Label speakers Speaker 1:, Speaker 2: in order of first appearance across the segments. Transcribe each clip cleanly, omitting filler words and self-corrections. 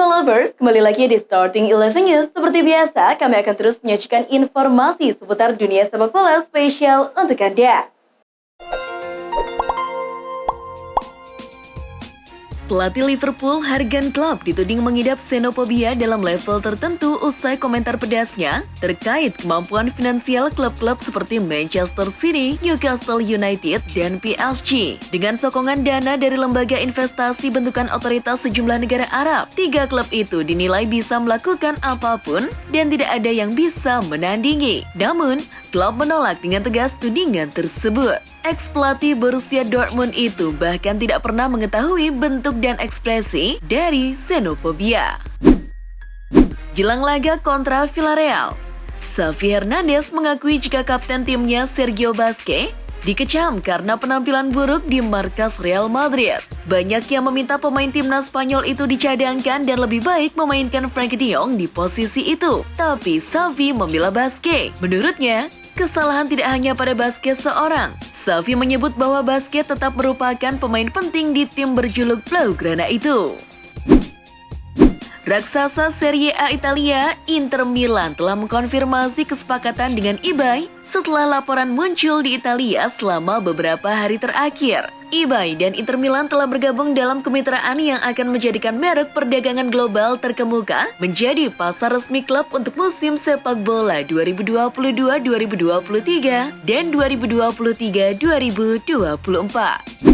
Speaker 1: Bola Lovers, kembali lagi di Starting 11 News. Seperti biasa, kami akan terus menyajikan informasi seputar dunia sepak bola spesial untuk Anda. Pelatih Liverpool Jurgen Klopp dituding mengidap xenofobia dalam level tertentu usai komentar pedasnya terkait kemampuan finansial klub-klub seperti Manchester City, Newcastle United, dan PSG. Dengan sokongan dana dari lembaga investasi bentukan otoritas sejumlah negara Arab, 3 klub itu dinilai bisa melakukan apapun dan tidak ada yang bisa menandingi. Namun, Klopp menolak dengan tegas tudingan tersebut. Ex-pelatih Borussia Dortmund itu bahkan tidak pernah mengetahui bentuk dan ekspresi dari xenofobia. Jelang laga kontra Villarreal, Xavi Hernandez mengakui jika kapten timnya Sergio Busquets dikecam karena penampilan buruk di markas Real Madrid. Banyak yang meminta pemain timnas Spanyol itu dicadangkan dan lebih baik memainkan Frenkie de Jong di posisi itu. Tapi Xavi membela Busquets. Menurutnya, kesalahan tidak hanya pada Busquets seorang. Xavi menyebut bahwa Busquets tetap merupakan pemain penting di tim berjuluk Blaugrana itu. Raksasa Serie A Italia, Inter Milan telah mengkonfirmasi kesepakatan dengan eBay setelah laporan muncul di Italia selama beberapa hari terakhir. eBay dan Inter Milan telah bergabung dalam kemitraan yang akan menjadikan merek perdagangan global terkemuka menjadi pasar resmi klub untuk musim sepak bola 2022-2023 dan 2023-2024.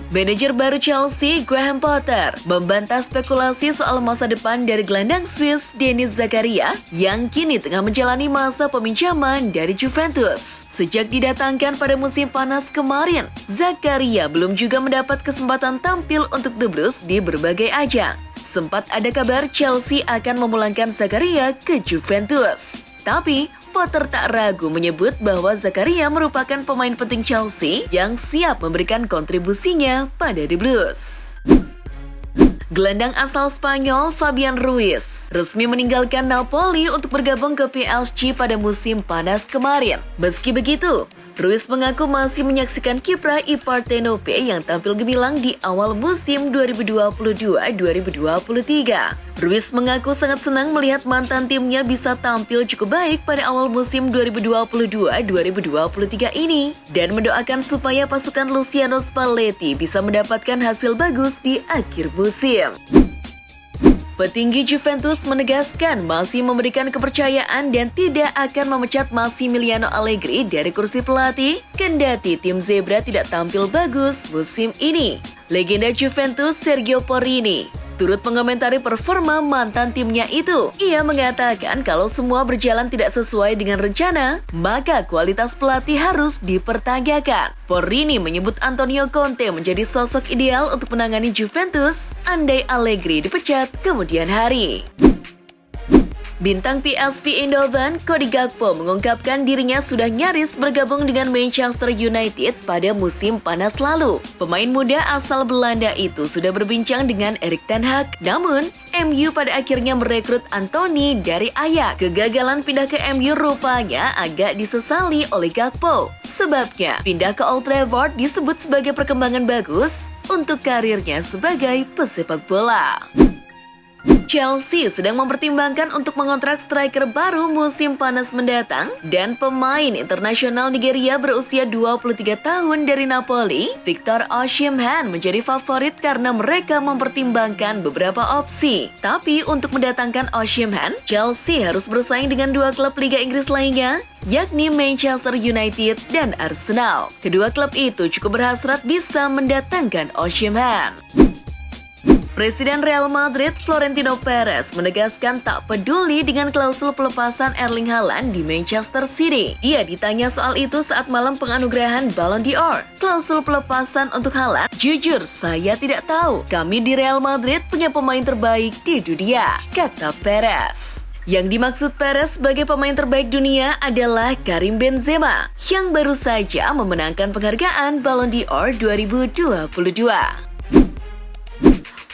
Speaker 1: Manajer baru Chelsea, Graham Potter, membantah spekulasi soal masa depan dari gelandang Swiss Denis Zakaria yang kini tengah menjalani masa peminjaman dari Juventus. Sejak didatangkan pada musim panas kemarin, Zakaria belum juga mendapat kesempatan tampil untuk The Blues di berbagai ajang. Sempat ada kabar Chelsea akan memulangkan Zakaria ke Juventus. Tapi, Potter tak ragu menyebut bahwa Zakaria merupakan pemain penting Chelsea yang siap memberikan kontribusinya pada The Blues. Gelandang asal Spanyol Fabian Ruiz resmi meninggalkan Napoli untuk bergabung ke PSG pada musim panas kemarin. Meski begitu, Ruiz mengaku masih menyaksikan kiprah Partenope yang tampil gemilang di awal musim 2022-2023. Ruiz mengaku sangat senang melihat mantan timnya bisa tampil cukup baik pada awal musim 2022-2023 ini dan mendoakan supaya pasukan Luciano Spalletti bisa mendapatkan hasil bagus di akhir musim. Petinggi Juventus menegaskan masih memberikan kepercayaan dan tidak akan memecat Massimiliano Allegri dari kursi pelatih, kendati tim Zebra tidak tampil bagus musim ini. Legenda Juventus Sergio Porrini turut mengomentari performa mantan timnya itu. Ia mengatakan kalau semua berjalan tidak sesuai dengan rencana, maka kualitas pelatih harus dipertanyakan. Porrini menyebut Antonio Conte menjadi sosok ideal untuk menangani Juventus andai Allegri dipecat kemudian hari. Bintang PSV Eindhoven, Cody Gakpo mengungkapkan dirinya sudah nyaris bergabung dengan Manchester United pada musim panas lalu. Pemain muda asal Belanda itu sudah berbincang dengan Erik ten Hag, namun MU pada akhirnya merekrut Anthony dari Ajax. Kegagalan pindah ke MU rupanya agak disesali oleh Gakpo. Sebabnya, pindah ke Old Trafford disebut sebagai perkembangan bagus untuk karirnya sebagai pesepak bola. Chelsea sedang mempertimbangkan untuk mengontrak striker baru musim panas mendatang dan pemain internasional Nigeria berusia 23 tahun dari Napoli, Victor Osimhen menjadi favorit karena mereka mempertimbangkan beberapa opsi. Tapi untuk mendatangkan Osimhen, Chelsea harus bersaing dengan 2 klub Liga Inggris lainnya, yakni Manchester United dan Arsenal. Kedua klub itu cukup berhasrat bisa mendatangkan Osimhen. Presiden Real Madrid Florentino Perez menegaskan tak peduli dengan klausul pelepasan Erling Haaland di Manchester City. Ia ditanya soal itu saat malam penganugerahan Ballon d'Or. Klausul pelepasan untuk Haaland, jujur saya tidak tahu. Kami di Real Madrid punya pemain terbaik di dunia, kata Perez. Yang dimaksud Perez sebagai pemain terbaik dunia adalah Karim Benzema yang baru saja memenangkan penghargaan Ballon d'Or 2022.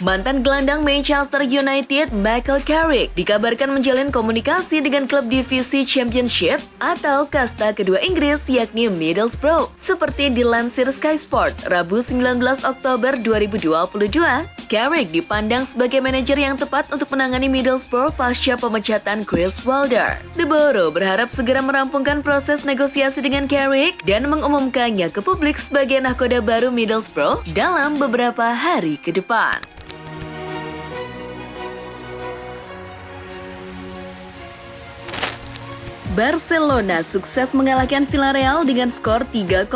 Speaker 1: Mantan gelandang Manchester United Michael Carrick dikabarkan menjalin komunikasi dengan klub divisi Championship atau kasta kedua Inggris yakni Middlesbrough. Seperti dilansir Sky Sport, Rabu 19 Oktober 2022, Carrick dipandang sebagai manajer yang tepat untuk menangani Middlesbrough pasca pemecatan Chris Wilder. The Borough berharap segera merampungkan proses negosiasi dengan Carrick dan mengumumkannya ke publik sebagai nahkoda baru Middlesbrough dalam beberapa hari ke depan. Barcelona sukses mengalahkan Villarreal dengan skor 3-0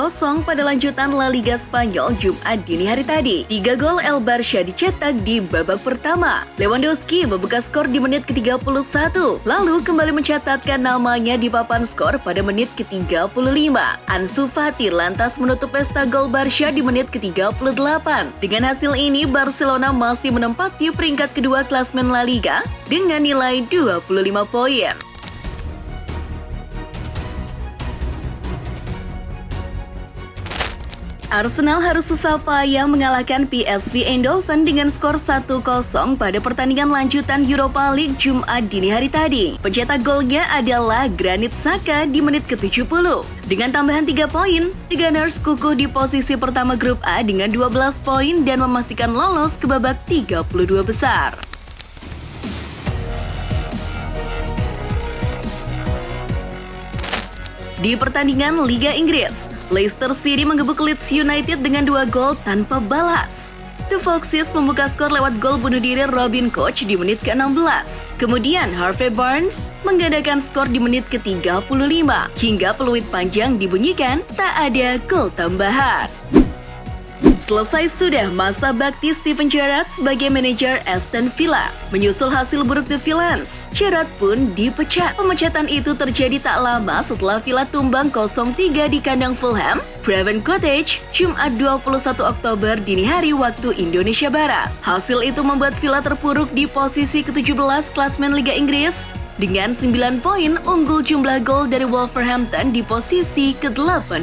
Speaker 1: pada lanjutan La Liga Spanyol Jumat dini hari tadi. 3 gol El Barça dicetak di babak pertama. Lewandowski membuka skor di menit ke-31, lalu kembali mencatatkan namanya di papan skor pada menit ke-35. Ansu Fati lantas menutup pesta gol Barça di menit ke-38. Dengan hasil ini, Barcelona masih menempati peringkat kedua klasmen La Liga dengan nilai 25 poin. Arsenal harus susah payah mengalahkan PSV Eindhoven dengan skor 1-0 pada pertandingan lanjutan Europa League Jumat dini hari tadi. Pencetak golnya adalah Granit Xhaka di menit ke-70. Dengan tambahan 3 poin, The Gunners kukuh di posisi pertama grup A dengan 12 poin dan memastikan lolos ke babak 32 besar. Di pertandingan Liga Inggris, Leicester City menggebuk Leeds United dengan 2 gol tanpa balas. The Foxes membuka skor lewat gol bunuh diri Robin Koch di menit ke-16. Kemudian Harvey Barnes menggandakan skor di menit ke-35. Hingga peluit panjang dibunyikan, tak ada gol tambahan. Selesai sudah masa bakti Steven Gerrard sebagai manajer Aston Villa. Menyusul hasil buruk The Villains, Gerrard pun dipecat. Pemecatan itu terjadi tak lama setelah Villa tumbang 0-3 di kandang Fulham, Craven Cottage, Jumat 21 Oktober dini hari waktu Indonesia Barat. Hasil itu membuat Villa terpuruk di posisi ke-17 klasmen Liga Inggris dengan 9 poin, unggul jumlah gol dari Wolverhampton di posisi ke-18.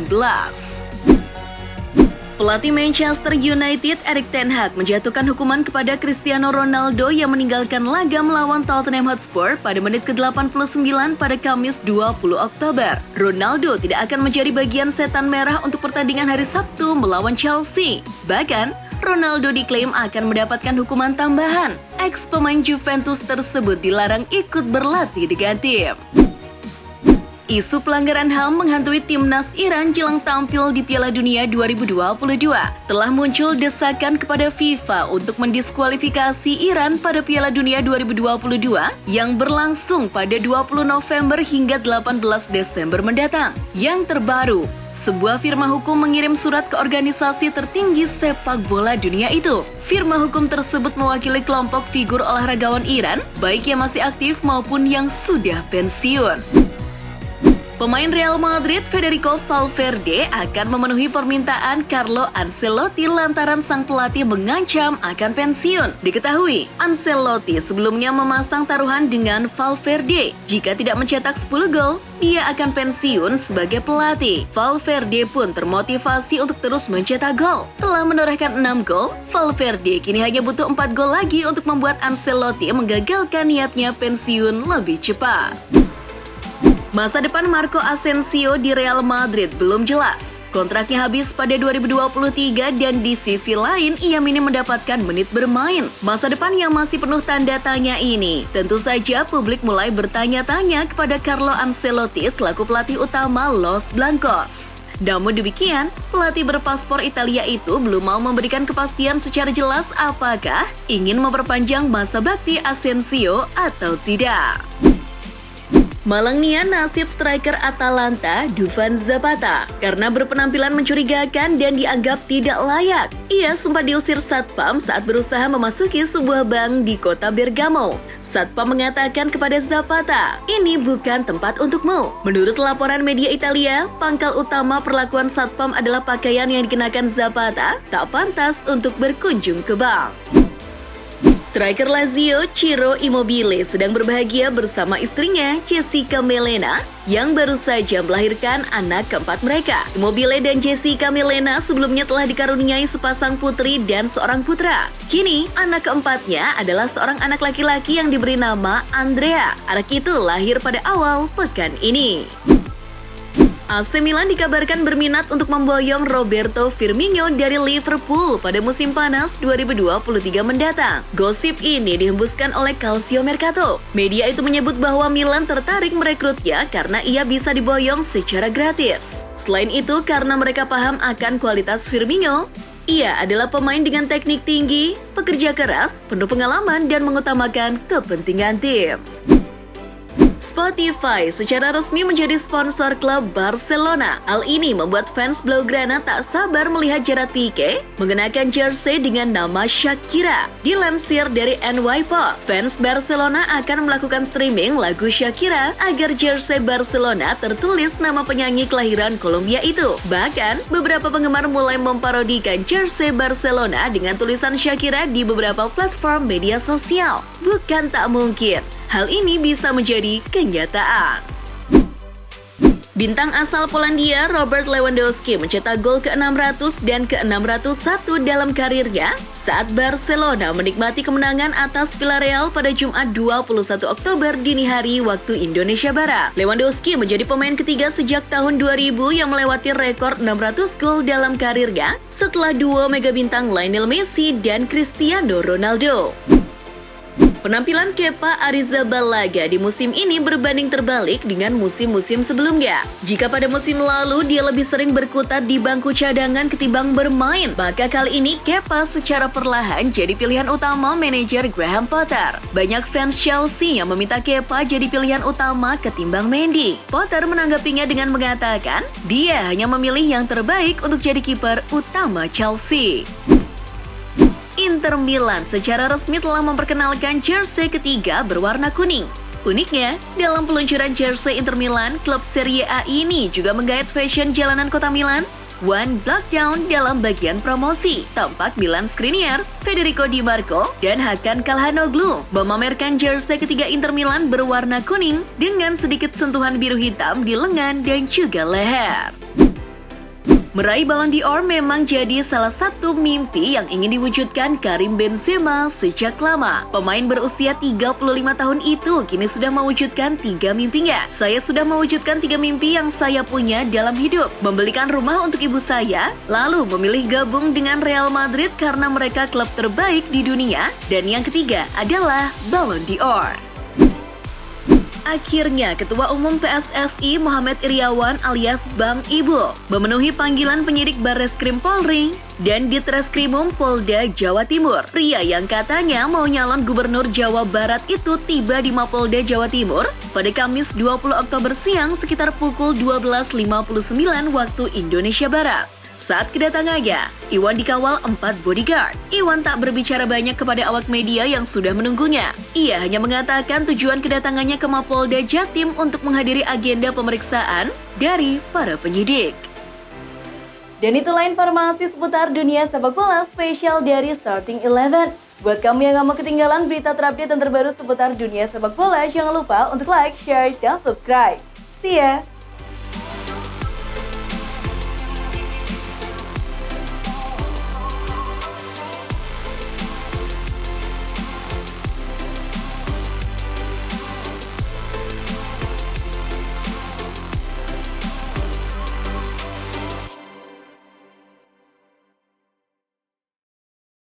Speaker 1: Pelatih Manchester United Erik ten Hag menjatuhkan hukuman kepada Cristiano Ronaldo yang meninggalkan laga melawan Tottenham Hotspur pada menit ke-89 pada Kamis 20 Oktober. Ronaldo tidak akan menjadi bagian setan merah untuk pertandingan hari Sabtu melawan Chelsea. Bahkan, Ronaldo diklaim akan mendapatkan hukuman tambahan. Ex-pemain Juventus tersebut dilarang ikut berlatih dengan tim. Isu pelanggaran HAM menghantui timnas Iran jelang tampil di Piala Dunia 2022. Telah muncul desakan kepada FIFA untuk mendiskualifikasi Iran pada Piala Dunia 2022 yang berlangsung pada 20 November hingga 18 Desember mendatang. Yang terbaru, sebuah firma hukum mengirim surat ke organisasi tertinggi sepak bola dunia itu. Firma hukum tersebut mewakili kelompok figur olahragawan Iran, baik yang masih aktif maupun yang sudah pensiun. Pemain Real Madrid Federico Valverde akan memenuhi permintaan Carlo Ancelotti lantaran sang pelatih mengancam akan pensiun. Diketahui, Ancelotti sebelumnya memasang taruhan dengan Valverde. Jika tidak mencetak 10 gol, dia akan pensiun sebagai pelatih. Valverde pun termotivasi untuk terus mencetak gol. Telah menorehkan 6 gol, Valverde kini hanya butuh 4 gol lagi untuk membuat Ancelotti menggagalkan niatnya pensiun lebih cepat. Masa depan Marco Asensio di Real Madrid belum jelas. Kontraknya habis pada 2023 dan di sisi lain ia minim mendapatkan menit bermain. Masa depan yang masih penuh tanda tanya ini, tentu saja publik mulai bertanya-tanya kepada Carlo Ancelotti selaku pelatih utama Los Blancos. Namun demikian, pelatih berpaspor Italia itu belum mau memberikan kepastian secara jelas apakah ingin memperpanjang masa bakti Asensio atau tidak. Malangnya nasib striker Atalanta, Dufan Zapata, karena berpenampilan mencurigakan dan dianggap tidak layak. Ia sempat diusir Satpam saat berusaha memasuki sebuah bank di kota Bergamo. Satpam mengatakan kepada Zapata, "Ini bukan tempat untukmu." Menurut laporan media Italia, pangkal utama perlakuan Satpam adalah pakaian yang dikenakan Zapata tak pantas untuk berkunjung ke bank. Striker Lazio, Ciro Immobile sedang berbahagia bersama istrinya, Jessica Milena, yang baru saja melahirkan anak keempat mereka. Immobile dan Jessica Milena sebelumnya telah dikaruniai sepasang putri dan seorang putra. Kini, anak keempatnya adalah seorang anak laki-laki yang diberi nama Andrea. Anak itu lahir pada awal pekan ini. AC Milan dikabarkan berminat untuk memboyong Roberto Firmino dari Liverpool pada musim panas 2023 mendatang. Gosip ini dihembuskan oleh Calcio Mercato. Media itu menyebut bahwa Milan tertarik merekrutnya karena ia bisa diboyong secara gratis. Selain itu, karena mereka paham akan kualitas Firmino, ia adalah pemain dengan teknik tinggi, pekerja keras, penuh pengalaman, dan mengutamakan kepentingan tim. Spotify secara resmi menjadi sponsor klub Barcelona. Hal ini membuat fans Blaugrana tak sabar melihat Gerard Piqué mengenakan jersey dengan nama Shakira. Dilansir dari NY Post, fans Barcelona akan melakukan streaming lagu Shakira agar jersey Barcelona tertulis nama penyanyi kelahiran Kolombia itu. Bahkan, beberapa penggemar mulai memparodikan jersey Barcelona dengan tulisan Shakira di beberapa platform media sosial. Bukan tak mungkin hal ini bisa menjadi kenyataan. Bintang asal Polandia Robert Lewandowski mencetak gol ke-600 dan ke-601 dalam karirnya saat Barcelona menikmati kemenangan atas Villarreal pada Jumat 21 Oktober dini hari waktu Indonesia Barat. Lewandowski menjadi pemain ketiga sejak tahun 2000 yang melewati rekor 600 gol dalam karirnya setelah duo mega bintang Lionel Messi dan Cristiano Ronaldo. Penampilan Kepa Arrizabalaga di musim ini berbanding terbalik dengan musim-musim sebelumnya. Jika pada musim lalu dia lebih sering berkutat di bangku cadangan ketimbang bermain, maka kali ini Kepa secara perlahan jadi pilihan utama manajer Graham Potter. Banyak fans Chelsea yang meminta Kepa jadi pilihan utama ketimbang Mendy. Potter menanggapinya dengan mengatakan, dia hanya memilih yang terbaik untuk jadi kiper utama Chelsea. Inter Milan secara resmi telah memperkenalkan jersey ketiga berwarna kuning. Uniknya, dalam peluncuran jersey Inter Milan, klub Serie A ini juga menggait fashion jalanan kota Milan, One Block Down dalam bagian promosi. Tampak Milan Skriniar, Federico Di Marco, dan Hakan Calhanoglu memamerkan jersey ketiga Inter Milan berwarna kuning dengan sedikit sentuhan biru hitam di lengan dan juga leher. Meraih Ballon d'Or memang jadi salah satu mimpi yang ingin diwujudkan Karim Benzema sejak lama. Pemain berusia 35 tahun itu kini sudah mewujudkan 3 mimpinya. Saya sudah mewujudkan 3 mimpi yang saya punya dalam hidup. Membelikan rumah untuk ibu saya, lalu memilih gabung dengan Real Madrid karena mereka klub terbaik di dunia, dan yang ketiga adalah Ballon d'Or. Akhirnya, Ketua Umum PSSI Muhammad Iriawan alias Bang Ibu memenuhi panggilan penyidik Barreskrim Polri dan Ditreskrimum Polda Jawa Timur. Pria yang katanya mau nyalon gubernur Jawa Barat itu tiba di Mapolda Jawa Timur pada Kamis 20 Oktober siang sekitar pukul 12.59 waktu Indonesia Barat. Saat kedatangannya, Iwan dikawal 4 bodyguard. Iwan tak berbicara banyak kepada awak media yang sudah menunggunya. Ia hanya mengatakan tujuan kedatangannya ke Mapolda Jatim untuk menghadiri agenda pemeriksaan dari para penyidik. Dan itulah informasi seputar dunia sepak bola spesial dari Starting 11. Buat kamu yang gak mau ketinggalan berita terupdate dan terbaru seputar dunia sepak bola, jangan lupa untuk like, share, dan subscribe. See ya!